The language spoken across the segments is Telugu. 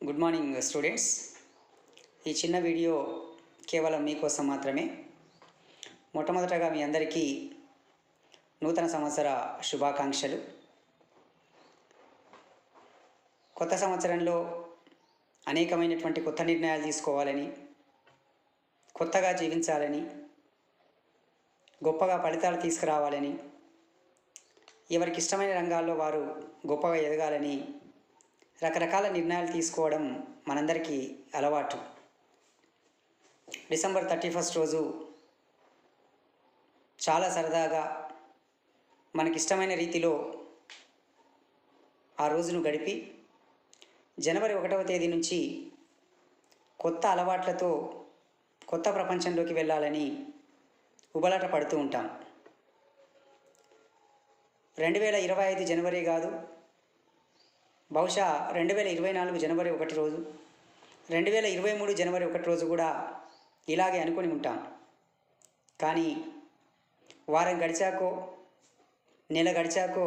Good morning students. ఈ చిన్న వీడియో కేవలం మీకోసం మాత్రమే. మొట్టమొదటగా మీ అందరికీ నూతన సంవత్సర శుభాకాంక్షలు. కొత్త సంవత్సరంలో అనేకమైనటువంటి కొత్త నిర్ణయాలు తీసుకోవాలని, కొత్తగా జీవించాలని, గొప్పగా ఫలితాలు తీసుకురావాలని, ఎవరికి ఇష్టమైన రంగాల్లో వారు గొప్పగా ఎదగాలని రకరకాల నిర్ణయాలు తీసుకోవడం మనందరికీ అలవాటు. డిసెంబర్ 31 రోజు చాలా సరదాగా మనకిష్టమైన రీతిలో ఆ రోజును గడిపి జనవరి 1వ తేదీ నుంచి కొత్త అలవాట్లతో కొత్త ప్రపంచంలోకి వెళ్ళాలని ఉబలాట పడుతూ ఉంటాం. 2025 జనవరి కాదు, బహుశా 2024 జనవరి 1 రోజు, 2023 జనవరి 1 రోజు కూడా ఇలాగే అనుకొని ఉంటాం. కానీ వారం గడిచాకో, నెల గడిచాకో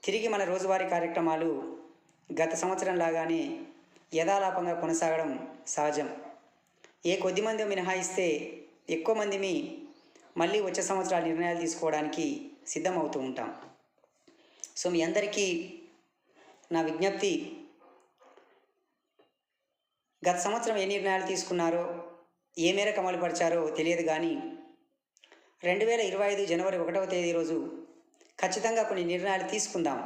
తిరిగి మన రోజువారీ కార్యక్రమాలు గత సంవత్సరం లాగానే యథాలాపంగా కొనసాగడం సహజం. ఏ కొద్ది మంది మినహాయిస్తే ఎక్కువ మంది మళ్ళీ వచ్చే సంవత్సరాల నిర్ణయాలు తీసుకోవడానికి సిద్ధమవుతూ ఉంటాం. సో మీ అందరికీ నా విజ్ఞప్తి, గత సంవత్సరం ఏ నిర్ణయాలు తీసుకున్నారో, ఏ మేరకు అమలుపరిచారో తెలియదు, కానీ 2025 జనవరి 1వ తేదీ రోజు ఖచ్చితంగా కొన్ని నిర్ణయాలు తీసుకుందాం.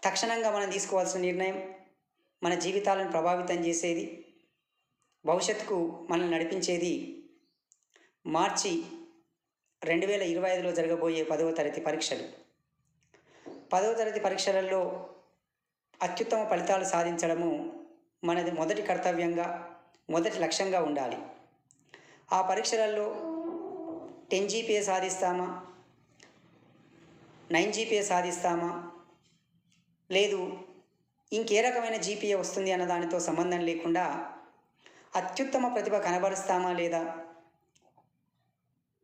తక్షణంగా మనం తీసుకోవాల్సిన నిర్ణయం మన జీవితాలను ప్రభావితం చేసేది, భవిష్యత్తుకు మనల్ని నడిపించేది మార్చి 2025లో జరగబోయే 10వ తరగతి పరీక్షలు. 10వ తరగతి పరీక్షలలో అత్యుత్తమ ఫలితాలు సాధించడము మనది మొదటి కర్తవ్యంగా, మొదటి లక్ష్యంగా ఉండాలి. ఆ పరీక్షలలో 10 GPA సాధిస్తామా, 9 GPA సాధిస్తామా, లేదు ఇంకే రకమైన GPA వస్తుంది అన్న దానితో సంబంధం లేకుండా అత్యుత్తమ ప్రతిభ కనబరుస్తామా లేదా,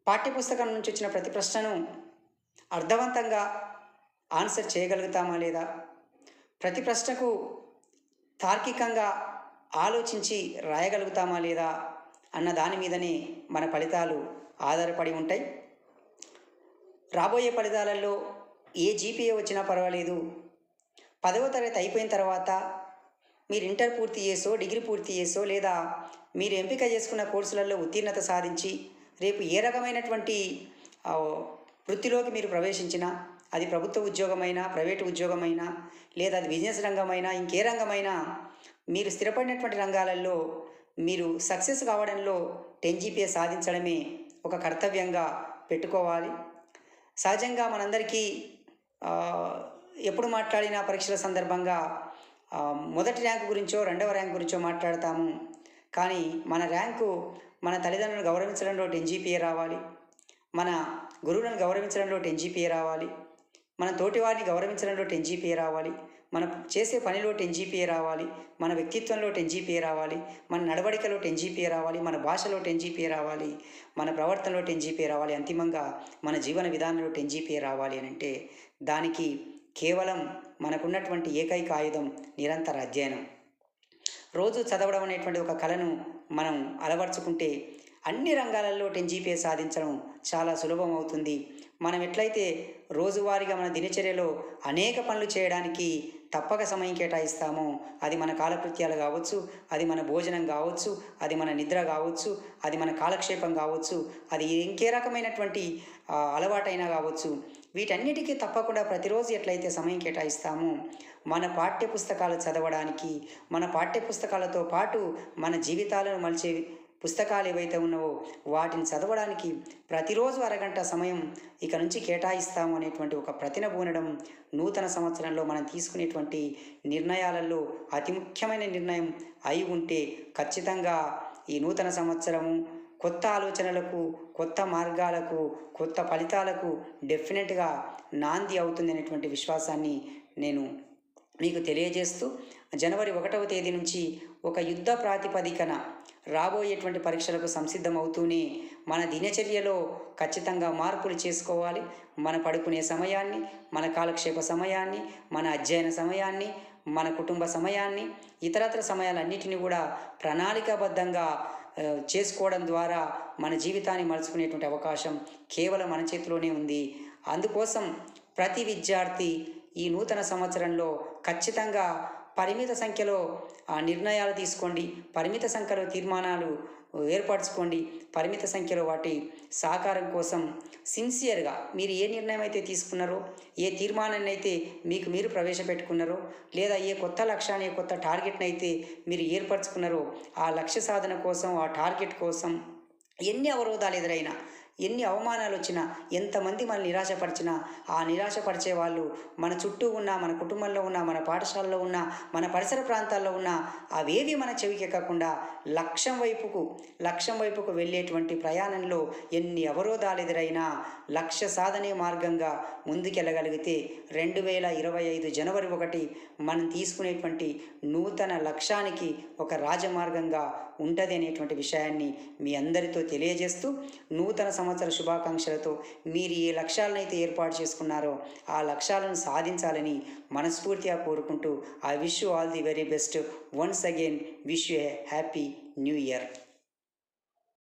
పాఠ్యపుస్తకం నుంచి వచ్చిన ప్రతి ప్రశ్నను అర్థవంతంగా ఆన్సర్ చేయగలుగుతామా లేదా, ప్రతి ప్రశ్నకు తార్కికంగా ఆలోచించి రాయగలుగుతామా లేదా అన్న దాని మీదనే మన ఫలితాలు ఆధారపడి ఉంటాయి. రాబోయే ఫలితాలలో ఏ GPA వచ్చినా పర్వాలేదు, 10వ తరగతి అయిపోయిన తర్వాత మీరు ఇంటర్ పూర్తి చేసో, డిగ్రీ పూర్తి చేసో, లేదా మీరు ఎంపిక చేసుకున్న కోర్సులలో ఉత్తీర్ణత సాధించి రేపు ఏ రకమైనటువంటి వృత్తిలోకి మీరు ప్రవేశించినా, అది ప్రభుత్వ ఉద్యోగమైనా, ప్రైవేటు ఉద్యోగమైనా, లేదా అది బిజినెస్ రంగమైనా, ఇంకే రంగమైనా, మీరు స్థిరపడినటువంటి రంగాలలో మీరు సక్సెస్ కావడంలో 10 GPA సాధించడమే ఒక కర్తవ్యంగా పెట్టుకోవాలి. సహజంగా మనందరికీ ఎప్పుడు మాట్లాడినా పరీక్షల సందర్భంగా మొదటి ర్యాంకు గురించో, రెండవ ర్యాంకు గురించో మాట్లాడతాము. కానీ మన ర్యాంకు మన తల్లిదండ్రులను గౌరవించడంలో 10 GPA రావాలి, మన గురువులను గౌరవించడంలో 10 GPA రావాలి, మన తోటివారిని గౌరవించడంలో 10 GPA రావాలి, మనం చేసే పనిలో 10 GPA రావాలి, మన వ్యక్తిత్వంలో 10 GPA రావాలి, మన నడవడికలో 10 GPA రావాలి, మన భాషలో 10 GPA రావాలి, మన ప్రవర్తనలో 10 GPA రావాలి, అంతిమంగా మన జీవన విధానంలో 10 GPA రావాలి అని అంటే దానికి కేవలం మనకున్నటువంటి ఏకైక ఆయుధం నిరంతర అధ్యయనం. రోజు చదవడం అనేటువంటి ఒక కళను మనం అలవర్చుకుంటే అన్ని రంగాలలో 10 GPA సాధించడం చాలా సులభం అవుతుంది. మనం ఎట్లయితే రోజువారీగా మన దినచర్యలో అనేక పనులు చేయడానికి తప్పక సమయం కేటాయిస్తామో, అది మన కాలకృత్యాలు కావచ్చు, అది మన భోజనం కావచ్చు, అది మన నిద్ర కావచ్చు, అది మన కాలక్షేపం కావచ్చు, అది ఇంకే రకమైనటువంటి అలవాటైనా కావచ్చు, వీటన్నిటికీ తప్పకుండా ప్రతిరోజు ఎట్లయితే సమయం కేటాయిస్తామో మన పాఠ్యపుస్తకాలు చదవడానికి, మన పాఠ్యపుస్తకాలతో పాటు మన జీవితాలను మలిచే పుస్తకాలు ఏవైతే ఉన్నావో వాటిని చదవడానికి ప్రతిరోజు అరగంట సమయం ఇక నుంచి కేటాయిస్తాము అనేటువంటి ఒక ప్రతిన బూనడం నూతన సంవత్సరంలో మనం తీసుకునేటువంటి నిర్ణయాలలో అతి ముఖ్యమైన నిర్ణయం అయి ఉంటే ఖచ్చితంగా ఈ నూతన సంవత్సరము కొత్త ఆలోచనలకు, కొత్త మార్గాలకు, కొత్త ఫలితాలకు డెఫినెట్గా నాంది అవుతుంది అనేటువంటి విశ్వాసాన్ని నేను మీకు తెలియజేస్తూ, జనవరి 1వ తేదీ నుంచి ఒక యుద్ధ ప్రాతిపదికన రాబోయేటువంటి పరీక్షలకు సంసిద్ధమవుతూనే మన దినచర్యలో ఖచ్చితంగా మార్పులు చేసుకోవాలి. మన పడుకునే సమయాన్ని, మన కాలక్షేప సమయాన్ని, మన అధ్యయన సమయాన్ని, మన కుటుంబ సమయాన్ని, ఇతరత్ర సమయాలన్నిటిని కూడా ప్రణాళికాబద్ధంగా చేసుకోవడం ద్వారా మన జీవితాన్ని మలుచుకునేటువంటి అవకాశం కేవలం మన చేతిలోనే ఉంది. అందుకోసం ప్రతి విద్యార్థి ఈ నూతన సంవత్సరంలో ఖచ్చితంగా పరిమిత సంఖ్యలో నిర్ణయాలు తీసుకోండి, పరిమిత సంఖ్యలో తీర్మానాలు ఏర్పరచుకోండి, పరిమిత సంఖ్యలో వాటి సహకారం కోసం సిన్సియర్గా మీరు ఏ నిర్ణయం అయితే తీసుకున్నారో, ఏ తీర్మానాన్ని అయితే మీకు మీరు ప్రవేశపెట్టుకున్నారో, లేదా ఏ కొత్త లక్ష్యాన్ని, కొత్త టార్గెట్ని అయితే మీరు ఏర్పరచుకున్నారో, ఆ లక్ష్య సాధన కోసం, ఆ టార్గెట్ కోసం ఎన్ని అవరోధాలు ఎదురైనా, ఎన్ని అవమానాలు వచ్చినా, ఎంతమంది మనల్ని నిరాశపరిచినా, ఆ నిరాశపరిచే వాళ్ళు మన చుట్టూ ఉన్న, మన కుటుంబంలో ఉన్న, మన పాఠశాలలో ఉన్న, మన పరిసర ప్రాంతాల్లో ఉన్న అవేవి మన చెవికి ఎక్కకుండా లక్ష్యం వైపుకు వెళ్ళేటువంటి ప్రయాణంలో ఎన్ని అవరోధాలు ఎదురైనా లక్ష్య సాధనే మార్గంగా ముందుకెళ్ళగలిగితే 2025 జనవరి 1 మనం తీసుకునేటువంటి నూతన లక్ష్యానికి ఒక రాజమార్గంగా ఉంటుంది అనేటువంటి విషయాన్ని మీ అందరితో తెలియజేస్తూ, నూతన సంవత్సర శుభాకాంక్షలతో మీరు ఏ లక్ష్యాలనైతే ఏర్పాటు చేసుకున్నారో ఆ లక్ష్యాలను సాధించాలని మనస్ఫూర్తిగా కోరుకుంటూ, I wish you all the very best. Once again wish you A happy new year.